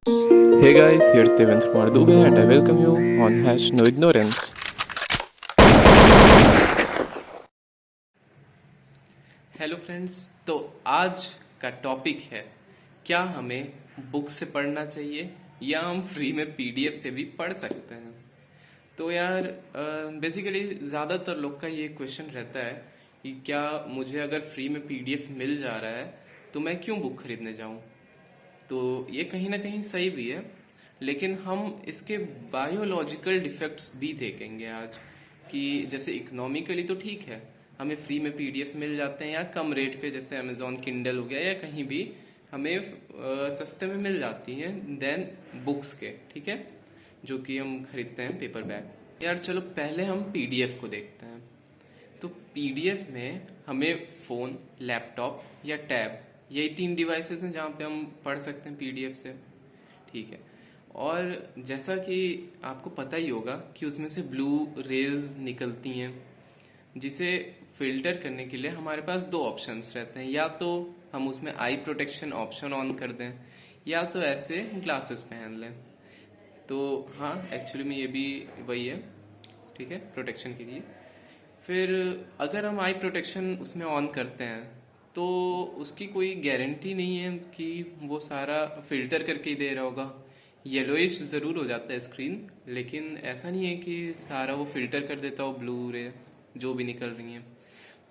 Hey guys, here's Devendra Kumar Dubey and I welcome you on Hash No Ignorance. Hello friends. तो आज का topic है, क्या हमें बुक से पढ़ना चाहिए या हम फ्री में पीडीएफ से भी पढ़ सकते हैं। तो यार बेसिकली ज़्यादातर लोग का ये क्वेश्चन रहता है कि क्या मुझे अगर फ्री में पीडीएफ मिल जा रहा है तो मैं क्यों बुक खरीदने जाऊं। तो ये कहीं ना कहीं सही भी है, लेकिन हम इसके बायोलॉजिकल डिफेक्ट्स भी देखेंगे आज। कि जैसे इकोनॉमिकली तो ठीक है, हमें फ्री में पीडीएफ मिल जाते हैं या कम रेट पे, जैसे अमेजोन किंडल हो गया या कहीं भी हमें सस्ते में मिल जाती हैं देन बुक्स के, ठीक है, जो कि हम खरीदते हैं पेपर बैग्स। यार चलो पहले हम पीडीएफ को देखते हैं। तो पीडीएफ में हमें फ़ोन, लैपटॉप या टैब, यही तीन डिवाइसेस हैं जहाँ पे हम पढ़ सकते हैं पीडीएफ से, ठीक है। और जैसा कि आपको पता ही होगा कि उसमें से ब्लू रेज निकलती हैं, जिसे फिल्टर करने के लिए हमारे पास दो ऑप्शंस रहते हैं। या तो हम उसमें आई प्रोटेक्शन ऑप्शन ऑन कर दें, या तो ऐसे ग्लासेस पहन लें। तो हाँ, एक्चुअली में ये भी वही है, ठीक है, प्रोटेक्शन के लिए। फिर अगर हम आई प्रोटेक्शन उसमें ऑन करते हैं तो उसकी कोई गारंटी नहीं है कि वो सारा फिल्टर करके ही दे रहा होगा। येलोइश ज़रूर हो जाता है स्क्रीन, लेकिन ऐसा नहीं है कि सारा वो फिल्टर कर देता हो ब्लू रे जो भी निकल रही हैं।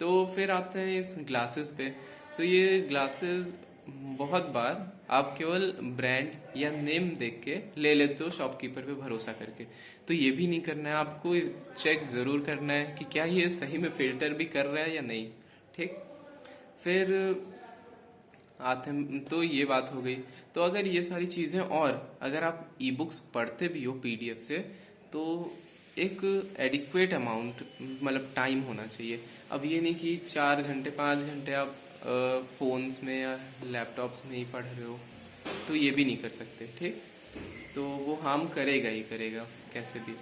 तो फिर आते हैं इस ग्लासेस पे। तो ये ग्लासेस बहुत बार आप केवल ब्रांड या नेम देख के ले लेते हो शॉपकीपर पे भरोसा करके। तो ये भी नहीं करना है, आपको चेक ज़रूर करना है कि क्या ये सही में फ़िल्टर भी कर रहा है या नहीं, ठीक। फिर आते हैं, तो ये बात हो गई। तो अगर ये सारी चीज़ें, और अगर आप ई बुक्स पढ़ते भी हो पीडीएफ से, तो एक एडिक्वेट अमाउंट, मतलब टाइम होना चाहिए। अब ये नहीं कि 4 घंटे 5 घंटे आप फ़ोन्स में या लैपटॉप्स में ही पढ़ रहे हो, तो ये भी नहीं कर सकते, ठीक। तो वो हार्म करेगा ही करेगा कैसे भी।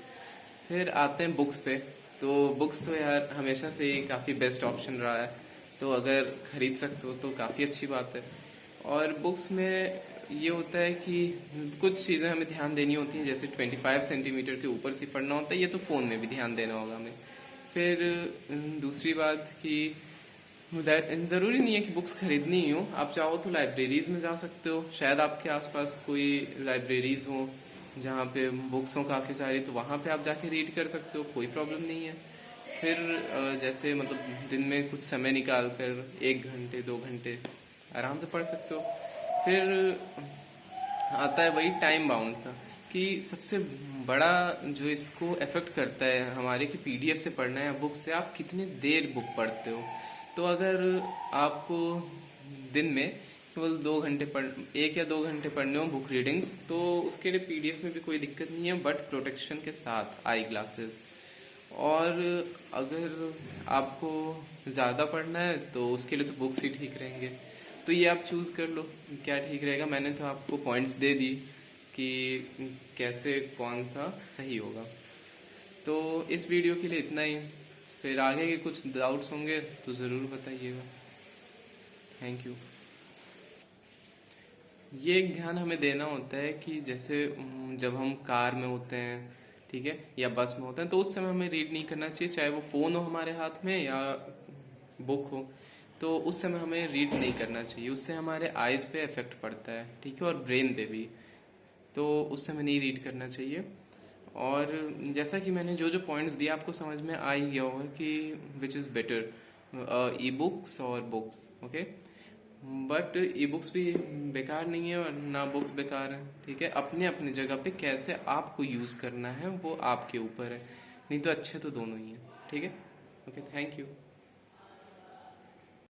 फिर आते हैं बुक्स पे। तो बुक्स तो यार हमेशा से ही काफ़ी बेस्ट ऑप्शन रहा है, तो अगर खरीद सकते हो तो काफ़ी अच्छी बात है। और बुक्स में ये होता है कि कुछ चीज़ें हमें ध्यान देनी होती हैं, जैसे 25 सेंटीमीटर के ऊपर से पढ़ना होता है, ये तो फ़ोन में भी ध्यान देना होगा हमें। फिर दूसरी बात कि ज़रूरी नहीं है कि बुक्स खरीदनी ही हो, आप चाहो तो लाइब्रेरीज में जा सकते हो, शायद आपके आसपास कोई लाइब्रेरीज हो जहाँ पे बुक्स हो काफ़ी सारी, तो वहाँ पे आप जाके रीड कर सकते हो, कोई प्रॉब्लम नहीं है। फिर जैसे मतलब दिन में कुछ समय निकाल कर 1 घंटे 2 घंटे आराम से पढ़ सकते हो। फिर आता है वही टाइम बाउंड का, कि सबसे बड़ा जो इसको अफेक्ट करता है हमारे कि पीडीएफ से पढ़ना है या बुक से, आप कितनी देर बुक पढ़ते हो। तो अगर आपको दिन में केवल 2 घंटे पढ़ 1 या 2 घंटे पढ़ने हो बुक रीडिंग्स, तो उसके लिए पीडीएफ में भी कोई दिक्कत नहीं है, बट प्रोटेक्शन के साथ आई ग्लासेस। और अगर आपको ज़्यादा पढ़ना है तो उसके लिए तो बुक्स ही ठीक रहेंगे। तो ये आप चूज़ कर लो क्या ठीक रहेगा। मैंने तो आपको पॉइंट्स दे दी कि कैसे कौन सा सही होगा। तो इस वीडियो के लिए इतना ही। फिर आगे के कुछ डाउट्स होंगे तो ज़रूर बताइएगा। Thank you. ये एक ध्यान हमें देना होता है कि जैसे जब हम कार में होते हैं, ठीक है, या बस में होते हैं, तो उस समय हमें रीड नहीं करना चाहिए, चाहे वो फ़ोन हो हमारे हाथ में या बुक हो। तो उस समय हमें रीड नहीं करना चाहिए, उससे हमारे आइज़ पे इफेक्ट पड़ता है, ठीक है, और ब्रेन पे भी। तो उस समय नहीं रीड करना चाहिए। और जैसा कि मैंने जो जो पॉइंट्स दिए आपको समझ में आ ही गया होगा कि which is better, e books और books, okay. But e books भी बेकार नहीं है और ना बुक्स बेकार है, ठीक है। अपने अपने जगह पे कैसे आपको यूज़ करना है वो आपके ऊपर है, नहीं तो अच्छे तो दोनों ही हैं, ठीक है। Okay, thank you.